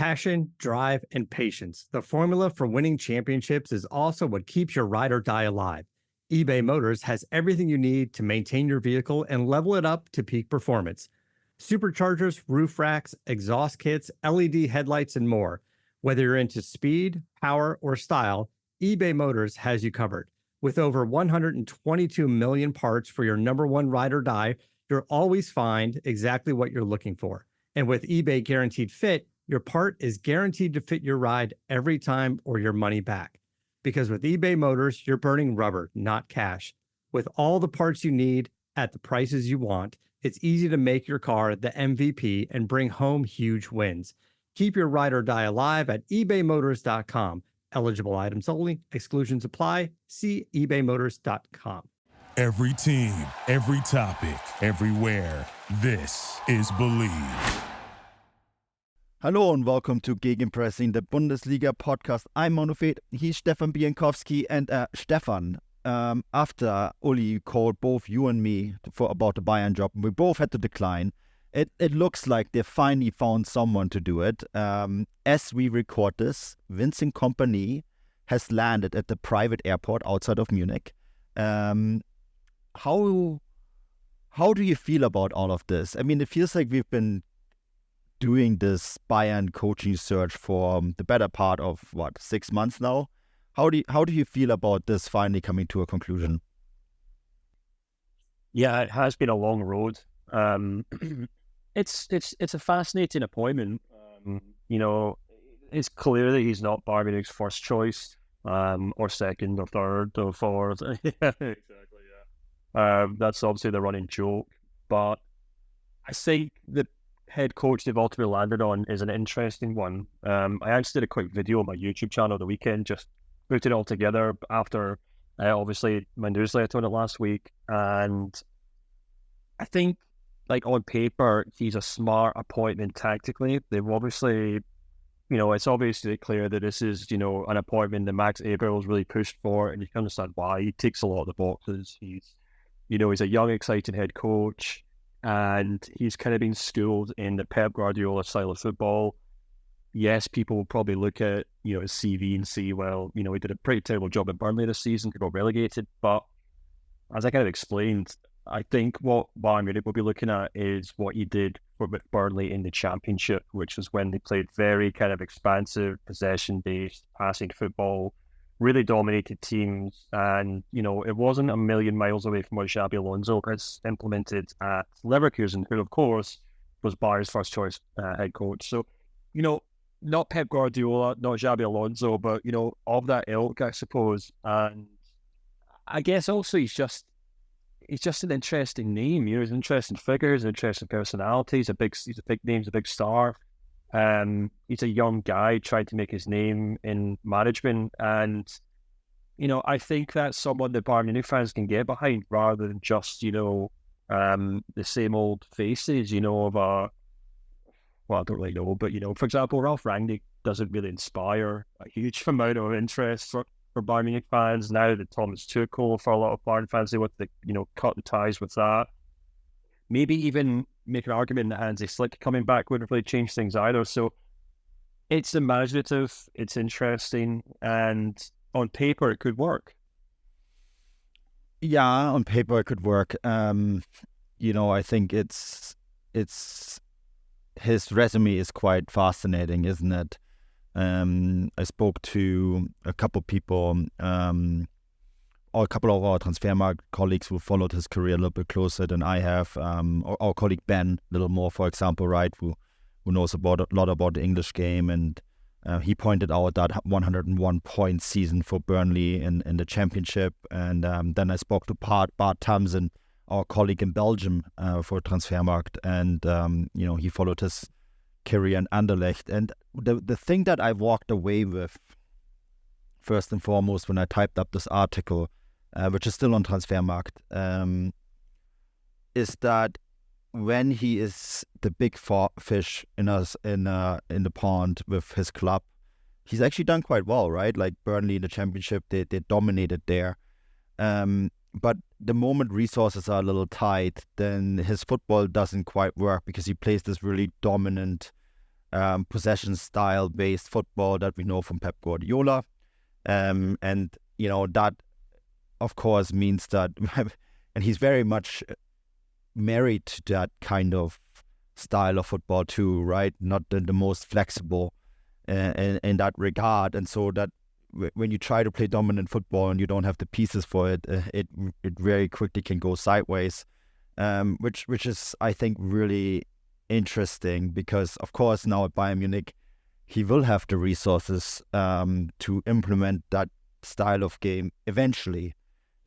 Passion, drive, and patience. The formula for winning championships is also what keeps your ride or die alive. eBay Motors has everything you need to maintain your vehicle and level it up to peak performance. Superchargers, roof racks, exhaust kits, LED headlights, and more. Whether you're into speed, power, or style, eBay Motors has you covered. With over 122 million parts for your number one ride or die, you'll always find exactly what you're looking for. And with eBay Guaranteed Fit, your part is guaranteed to fit your ride every time or your money back. Because with eBay Motors, you're burning rubber, not cash. With all the parts you need at the prices you want, it's easy to make your car the MVP and bring home huge wins. Keep your ride or die alive at ebaymotors.com. Eligible items only. Exclusions apply. See ebaymotors.com. Every team, every topic, everywhere. This is Believe. Hello and welcome to Gegenpressing, the Bundesliga podcast. I'm Manu, he's Stefan Bienkowski, and Stefan, after Uli called both you and me about the Bayern job, we both had to decline. It looks like they finally found someone to do it. As we record this, Vincent Kompany has landed at the private airport outside of Munich. How do you feel about all of this? I mean, it feels like we've been doing this Bayern coaching search for the better part of 6 months now. How do you feel about this finally coming to a conclusion? Yeah, it has been a long road. It's a fascinating appointment. It's clear that he's not Bayern Munich's first choice, or second, or third, or fourth. Yeah, exactly. Yeah. That's obviously the running joke, but I think the head coach they've ultimately landed on is an interesting one. I actually did a quick video on my YouTube channel the weekend, just put it all together after obviously my newsletter on it last week, and I think, like, on paper, he's a smart appointment tactically. They've obviously, it's obviously clear that this is, an appointment that Max Eberl has really pushed for, and you can understand why. He ticks a lot of the boxes. He's a young, exciting head coach, and he's kind of been schooled in the Pep Guardiola style of football. Yes, people will probably look at, his CV and see, well, he did a pretty terrible job at Burnley this season, got relegated. But as I kind of explained, I think what Bayern Munich will be looking at is what he did with Burnley in the Championship, which was when they played very kind of expansive, possession-based, passing football, really dominated teams, and, it wasn't a million miles away from what Xabi Alonso has implemented at Leverkusen, who, of course, was Bayern's first choice head coach. So, not Pep Guardiola, not Xabi Alonso, but, of that ilk, I suppose. And I guess also he's just an interesting name. He's an interesting figure, he's an interesting personality, he's a big name, he's a big star. He's a young guy trying to make his name in management, and I think that's someone that Bayern Munich fans can get behind rather than just the same old faces of I don't really know, but for example, Ralf Rangnick doesn't really inspire a huge amount of interest for Bayern Munich fans. Now that Thomas Tuchel, for a lot of Bayern fans, they want to cut the ties with that. Maybe even make an argument that Hansi Flick coming back wouldn't really change things either. So it's imaginative, it's interesting, and on paper it could work. Yeah, on paper it could work. I think it's his resume is quite fascinating, isn't it? I spoke to a couple people, or a couple of our Transfermarkt colleagues who followed his career a little bit closer than I have. Our colleague Ben, a little more, for example, right, who knows a lot about the English game, and he pointed out that 101-point season for Burnley in the Championship. And then I spoke to Bart Tamsin, our colleague in Belgium, for Transfermarkt, and he followed his career in Anderlecht. And the thing that I walked away with, first and foremost, when I typed up this article, which is still on Transfermarkt, is that when he is the big fish in the pond with his club, he's actually done quite well, right? Like Burnley in the Championship, they dominated there. But the moment resources are a little tight, then his football doesn't quite work because he plays this really dominant possession style based football that we know from Pep Guardiola. And, that, of course, means that, and he's very much married to that kind of style of football too, right? Not the most flexible in that regard. And so that when you try to play dominant football and you don't have the pieces for it, it very quickly can go sideways, which is, I think, really interesting because, of course, now at Bayern Munich, he will have the resources to implement that style of game eventually.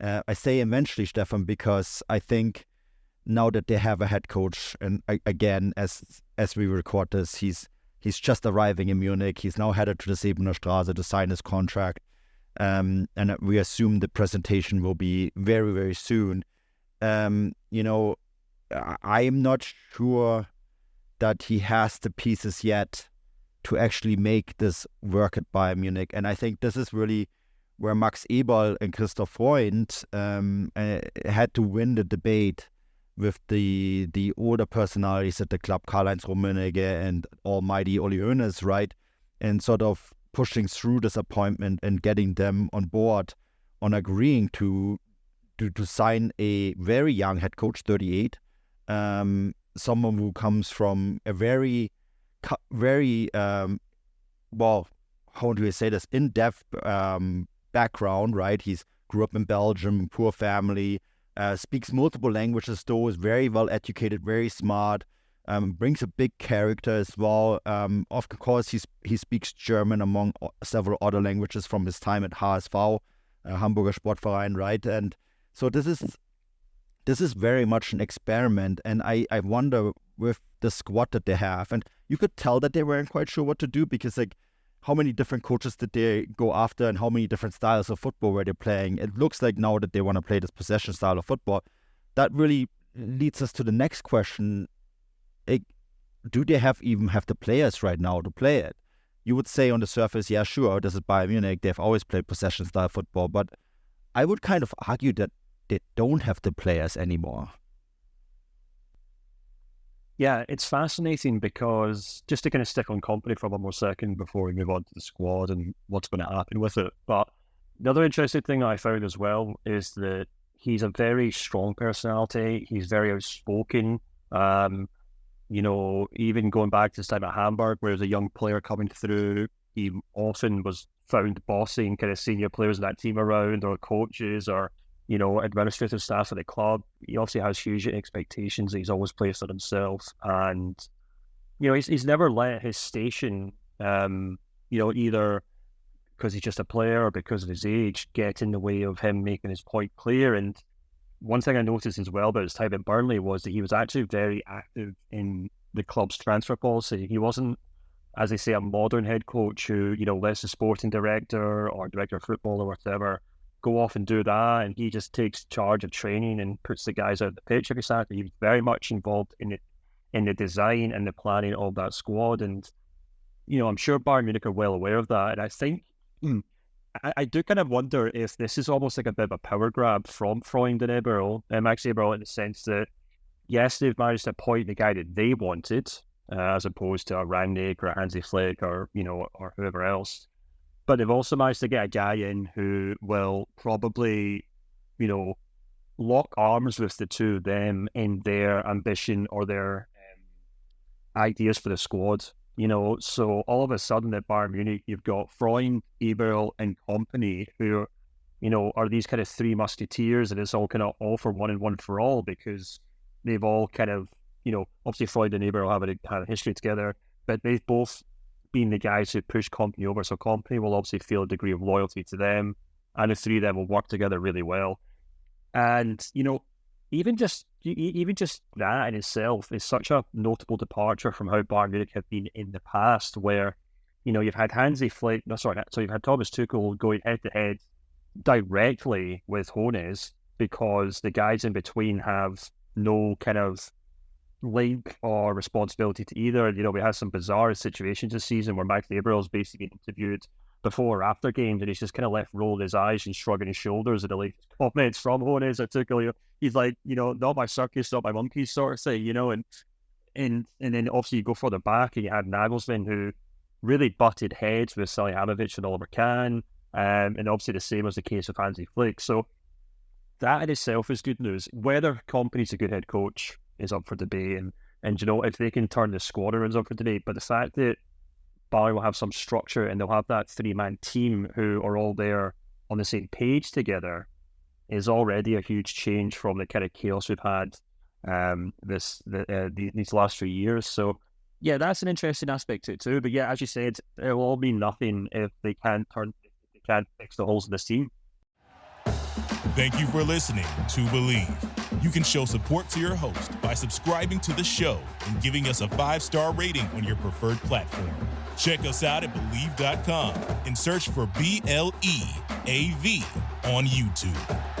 I say eventually, Stefan, because I think now that they have a head coach, and again, as we record this, he's just arriving in Munich. He's now headed to the Sebener Straße to sign his contract. And we assume the presentation will be very, very soon. I'm not sure that he has the pieces yet to actually make this work at Bayern Munich. And I think this is really where Max Eberl and Christoph Freund had to win the debate with the older personalities at the club, Karl-Heinz Rummenigge and almighty Uli Hoeneß, right? And sort of pushing through this appointment and getting them on board on agreeing to sign a very young head coach, 38, someone who comes from a very, well, how do you say this, in-depth background, right? He's grew up in Belgium, poor family, speaks multiple languages, though is very well educated, very smart, brings a big character as well. Of course, he speaks German among several other languages from his time at HSV, Hamburger Sportverein, right? And so this is very much an experiment, and I wonder with the squad that they have, and you could tell that they weren't quite sure what to do because, like, how many different coaches did they go after and how many different styles of football were they playing? It looks like now that they want to play this possession style of football. That really leads us to the next question. Do they even have the players right now to play it? You would say on the surface, yeah, sure, this is Bayern Munich. They've always played possession style football. But I would kind of argue that they don't have the players anymore. Yeah, it's fascinating because just to kind of stick on Kompany for one more second before we move on to the squad and what's going to happen with it. But the other interesting thing I found as well is that he's a very strong personality. He's very outspoken. Even going back to his time at Hamburg, where as a young player coming through, he often was found bossing kind of senior players in that team around, or coaches, or administrative staff at the club. He obviously has huge expectations that he's always placed on himself, and he's never let his station, either because he's just a player or because of his age, get in the way of him making his point clear. And one thing I noticed as well about his time at Burnley was that he was actually very active in the club's transfer policy. He wasn't, as they say, a modern head coach who lets the sporting director or director of football or whatever go off and do that, and he just takes charge of training and puts the guys out the pitch every Saturday. He was very much involved in the design and the planning of that squad, and I'm sure Bayern Munich are well aware of that. And I think I do kind of wonder if this is almost like a bit of a power grab from Freund and Eberl, Max Eberl, in the sense that yes, they've managed to appoint the guy that they wanted, as opposed to a Rangnick or a Hansi Flick or or whoever else. But they've also managed to get a guy in who will probably, lock arms with the two of them in their ambition or their ideas for the squad. So all of a sudden at Bayern Munich, you've got Freund, Eberl, and Kompany, who, are these kind of three musketeers, and it's all kind of all for one and one for all, because they've all kind of, obviously Freund and Eberl have a history together, but they've both being the guys who push Kompany over, so Kompany will obviously feel a degree of loyalty to them, and the three of them will work together really well. And even just that in itself is such a notable departure from how Bayern Munich have been in the past, where you've had you've had Thomas Tuchel going head to head directly with Hoeneß because the guys in between have no kind of link or responsibility to either. We had some bizarre situations this season where Max Eberl's basically been interviewed before or after games, and he's just kind of left rolling his eyes and shrugging his shoulders at the latest comments from Hoeneß or Tuchel. He's like, not my circus, not my monkeys sort of thing, and and then obviously you go further back and you had Nagelsmann, who really butted heads with Salihamidzic and Oliver Kahn, and obviously the same was the case with Hansi Flick. So that in itself is good news. Whether Kompany's a good head coach is up for debate, and you know, if they can turn the squad around is up for debate. But the fact that Bayern will have some structure and they'll have that 3-man team who are all there on the same page together is already a huge change from the kind of chaos we've had these last 3 years. So yeah, that's an interesting aspect to it too. But yeah, as you said, it will all mean nothing if they can't fix the holes in this team. Thank you for listening to Believe. You can show support to your host by subscribing to the show and giving us a 5-star rating on your preferred platform. Check us out at Believe.com and search for BLEAV on YouTube.